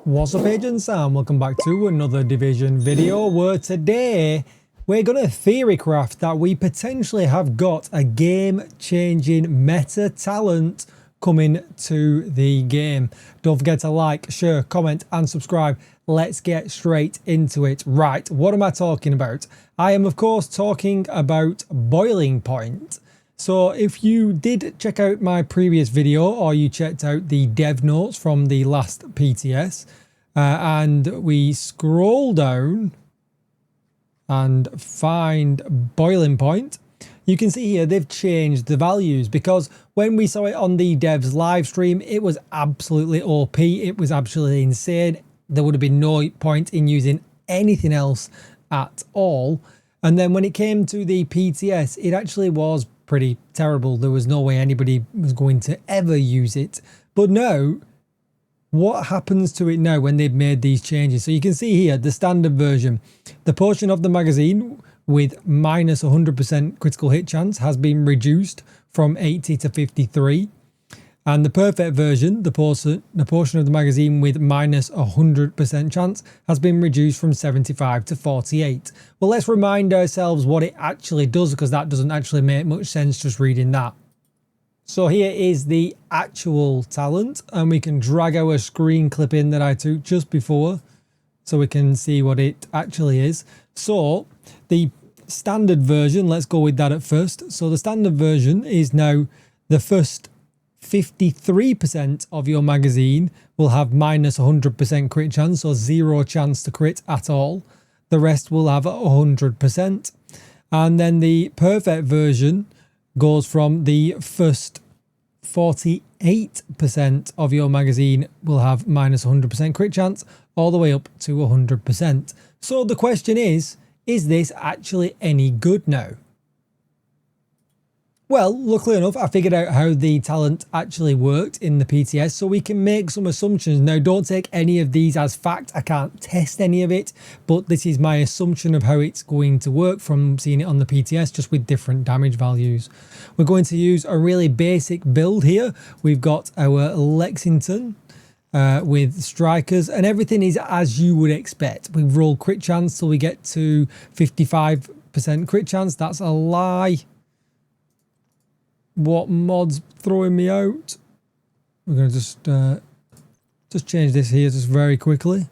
What's up, agents, and welcome back to another Division video where today we're going to theorycraft that we potentially have got a game-changing meta talent coming to the game. Don't forget to like, share, comment and subscribe. Let's get straight into it. Right, what am I talking about? I am of course talking about boiling point. So if you did check out my previous video or you checked out the dev notes from the last PTS and we scroll down and find boiling point, you can see here they've changed the values, because when we saw it on the devs live stream it was absolutely OP, it was absolutely insane. There would have been no point in using anything else at all. And then when it came to the PTS, it actually was pretty terrible. There was no way anybody was going to ever use it. But now, what happens to it now when they've made these changes? So you can see here the standard version, the portion of the magazine with minus 100% critical hit chance has been reduced from 80 to 53. And the perfect version, the portion of the magazine with minus 100% chance has been reduced from 75 to 48. Well, let's remind ourselves what it actually does, because that doesn't actually make much sense just reading that. So here is the actual talent, and we can drag our screen clip in that I took just before so we can see what it actually is. So the standard version, let's go with that at first. So the standard version is now the first 53% of your magazine will have minus 100% crit chance, or zero chance to crit at all. The rest will have 100%. And then the perfect version goes from the first 48% of your magazine will have minus 100% crit chance all the way up to 100%. So the question is this actually any good now? Well, luckily enough, I figured out how the talent actually worked in the PTS, so we can make some assumptions. Now, don't take any of these as fact. I can't test any of it, but this is my assumption of how it's going to work from seeing it on the PTS, just with different damage values. We're going to use a really basic build here. We've got our Lexington with strikers, and everything is as you would expect. We roll crit chance till we get to 55% crit chance. That's a lie. What mod's throwing me out? We're going to just change this here just very quickly.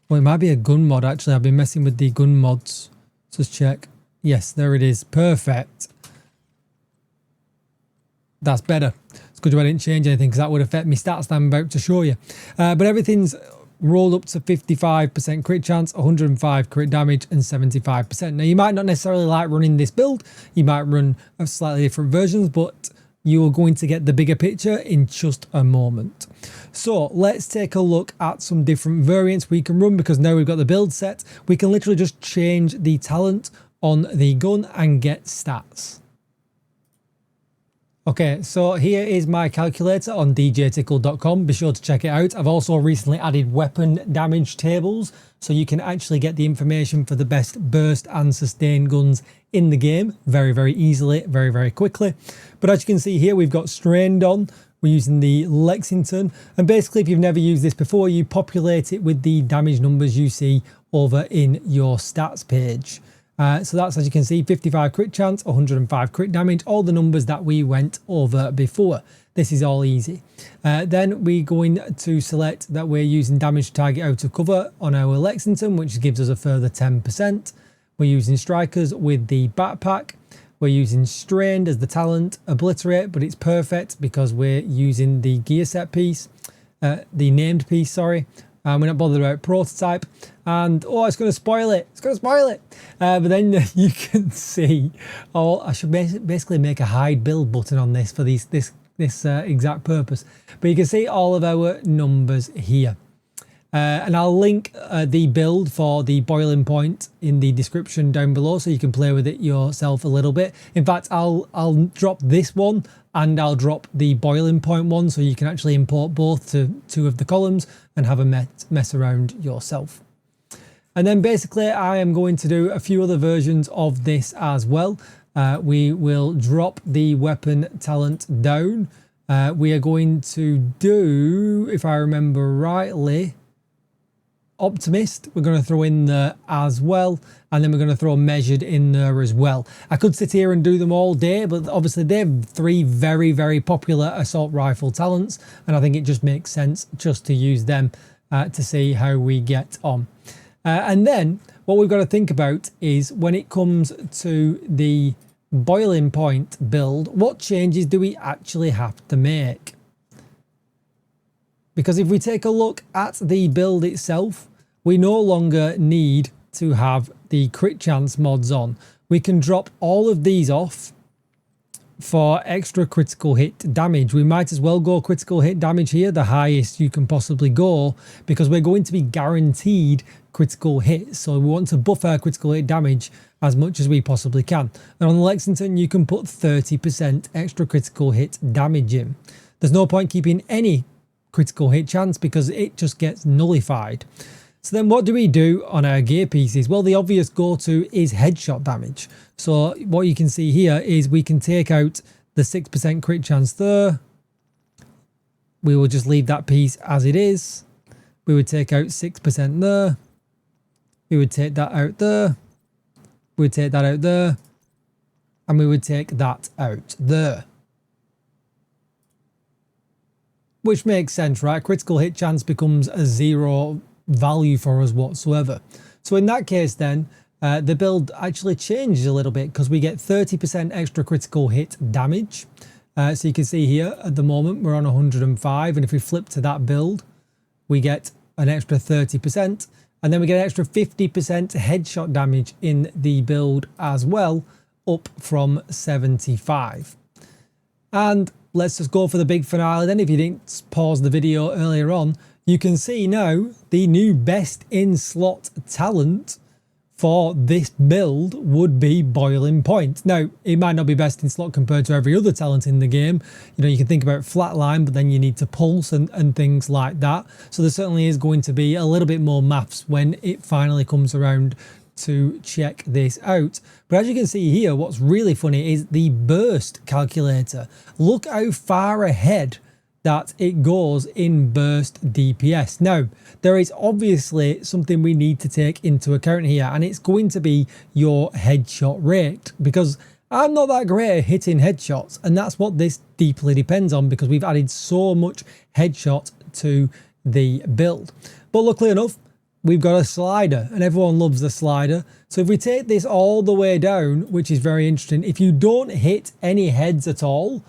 Well, it might be a gun mod actually. I've been messing with the gun mods. Let's check. Yes, there it is. Perfect. That's better. It's good I didn't change anything, because that would affect my stats that I'm about to show you. But everything's rolled up to 55% crit chance, 105 crit damage and 75%. Now, you might not necessarily like running this build. You might run a slightly different versions, but you are going to get the bigger picture in just a moment. So let's take a look at some different variants we can run, because now we've got the build set. We can literally just change the talent on the gun and get stats. Okay, so here is my calculator on DJTICKLE.com. Be sure to check it out. I've also recently added weapon damage tables, so you can actually get the information for the best burst and sustain guns in the game very, very easily, very, very quickly. But as you can see here, we've got strained on. We're using the Lexington. And basically, if you've never used this before, you populate it with the damage numbers you see over in your stats page. So that's, as you can see, 55 crit chance, 105 crit damage, all the numbers that we went over before. This is all easy. Then we're going to select that we're using damage to target out of cover on our Lexington, which gives us a further 10%. We're using strikers with the backpack. We're using strained as the talent, obliterate, but it's perfect because we're using the gear set piece, the named piece, sorry. We're not bothered about prototype, and oh, it's going to spoil it. It's going to spoil it. But then you can see, oh, I should basically make a hide build button on this for this exact purpose. But you can see all of our numbers here. And I'll link the build for the boiling point in the description down below, so you can play with it yourself a little bit. In fact, I'll drop this one and I'll drop the boiling point one, so you can actually import both to two of the columns and have a mess around yourself. And then basically I am going to do a few other versions of this as well. We will drop the weapon talent down we are going to do, if I remember rightly, optimist. We're going to throw in there as well, and then we're going to throw measured in there as well. I could sit here and do them all day, but obviously they're three very, very popular assault rifle talents, and I think it just makes sense just to use them to see how we get on. And then what we've got to think about is when it comes to the boiling point build, what changes do we actually have to make? Because if we take a look at the build itself, we no longer need to have the crit chance mods on. We can drop all of these off for extra critical hit damage. We might as well go critical hit damage here, the highest you can possibly go, because we're going to be guaranteed critical hits. So we want to buff our critical hit damage as much as we possibly can. And on the Lexington, you can put 30% extra critical hit damage in. There's no point keeping any critical hit chance because it just gets nullified. So then what do we do on our gear pieces? Well, the obvious go-to is headshot damage. So what you can see here is we can take out the 6% crit chance there. We will just leave that piece as it is. We would take out 6% there. We would take that out there. We would take that out there. And we would take that out there. Which makes sense, right? Critical hit chance becomes a zero value for us whatsoever. So in that case then, the build actually changes a little bit because we get 30% extra critical hit damage. So you can see here at the moment we're on 105, and if we flip to that build, we get an extra 30%, and then we get an extra 50% headshot damage in the build as well, up from 75. And let's just go for the big finale then. If you didn't pause the video earlier on, you can see now the new best in slot talent for this build would be boiling point. Now, it might not be best in slot compared to every other talent in the game. You know, you can think about flatline, but then you need to pulse and things like that. So there certainly is going to be a little bit more maths when it finally comes around to check this out. But as you can see here, what's really funny is the burst calculator. Look how far ahead that it goes in burst DPS. Now, there is obviously something we need to take into account here, and it's going to be your headshot rate, because I'm not that great at hitting headshots, and that's what this deeply depends on, because we've added so much headshot to the build. But luckily enough, we've got a slider, and everyone loves the slider. So if we take this all the way down, which is very interesting, if you don't hit any heads at all,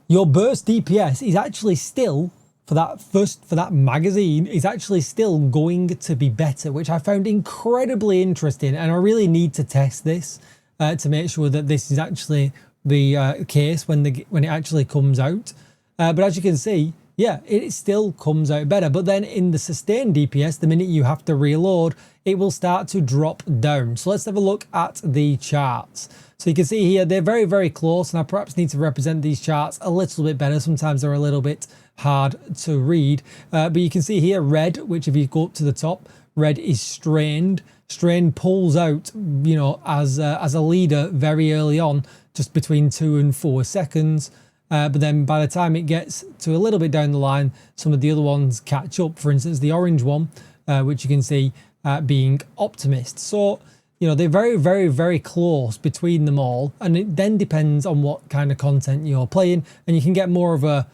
your burst DPS is actually still, for that magazine, is actually still going to be better, which I found incredibly interesting, and I really need to test this to make sure that this is actually the case when it actually comes out. But as you can see, yeah, it still comes out better. But then in the sustained DPS, the minute you have to reload, it will start to drop down. So let's have a look at the charts. So you can see here, they're very, very close, and I perhaps need to represent these charts a little bit better. Sometimes they're a little bit hard to read. But you can see here, red, which if you go up to the top, red is strained. Strained pulls out, you know, as a leader very early on, just between 2 and 4 seconds. But then by the time it gets to a little bit down the line, some of the other ones catch up. For instance, the orange one, which you can see being optimist. So, you know, they're very, very, very close between them all. And it then depends on what kind of content you're playing. And you can get more of a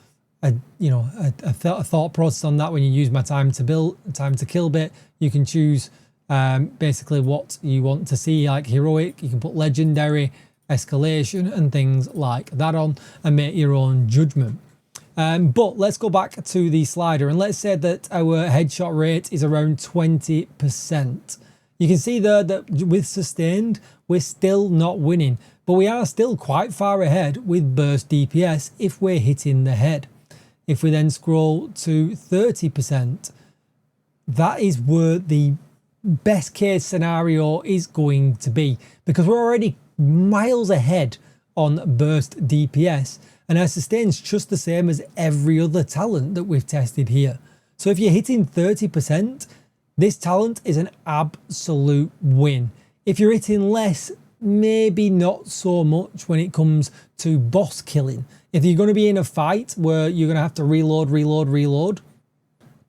thought process on that when you use my time to kill bit. You can choose basically what you want to see, like heroic. You can put legendary, escalation and things like that on, and make your own judgment. But let's go back to the slider, and let's say that our headshot rate is around 20%. You can see there that with sustained, we're still not winning, but we are still quite far ahead with burst DPS if we're hitting the head. If we then scroll to 30%, that is where the best case scenario is going to be, because we're already miles ahead on burst DPS, and our sustain's just the same as every other talent that we've tested here. So if you're hitting 30%, this talent is an absolute win. If you're hitting less, maybe not so much when it comes to boss killing. If you're going to be in a fight where you're going to have to reload,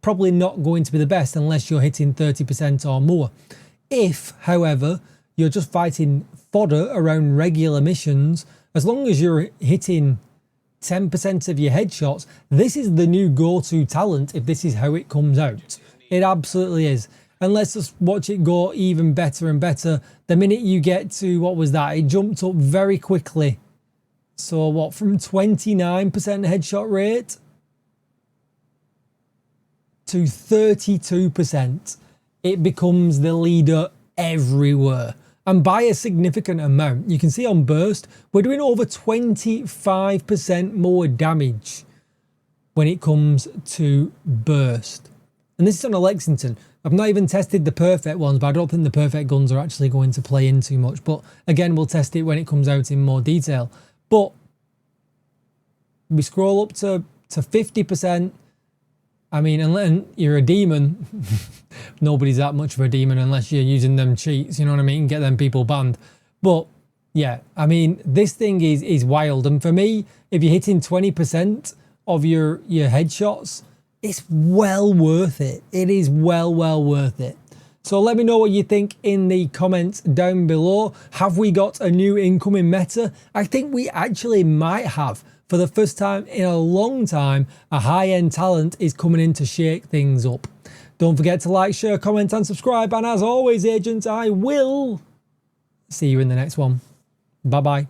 probably not going to be the best unless you're hitting 30% or more. If, however, you're just fighting fodder around regular missions, as long as you're hitting 10% of your headshots, this is the new go-to talent if this is how it comes out. It absolutely is. And let's just watch it go even better and better. The minute you get to, what was that? It jumped up very quickly. So what, from 29% headshot rate to 32%. It becomes the leader everywhere. And by a significant amount. You can see on burst, we're doing over 25% more damage when it comes to burst. And this is on a Lexington. I've not even tested the perfect ones, but I don't think the perfect guns are actually going to play in too much. But again, we'll test it when it comes out in more detail. But we scroll up to 50%. I mean, unless you're a demon, nobody's that much of a demon unless you're using them cheats, you know what I mean? Get them people banned. But yeah, I mean, this thing is wild. And for me, if you're hitting 20% of your headshots, it's well worth it. It is well worth it. So let me know what you think in the comments down below. Have we got a new incoming meta? I think we actually might have. For the first time in a long time, a high-end talent is coming in to shake things up. Don't forget to like, share, comment and subscribe. And as always, agents, I will see you in the next one. Bye-bye.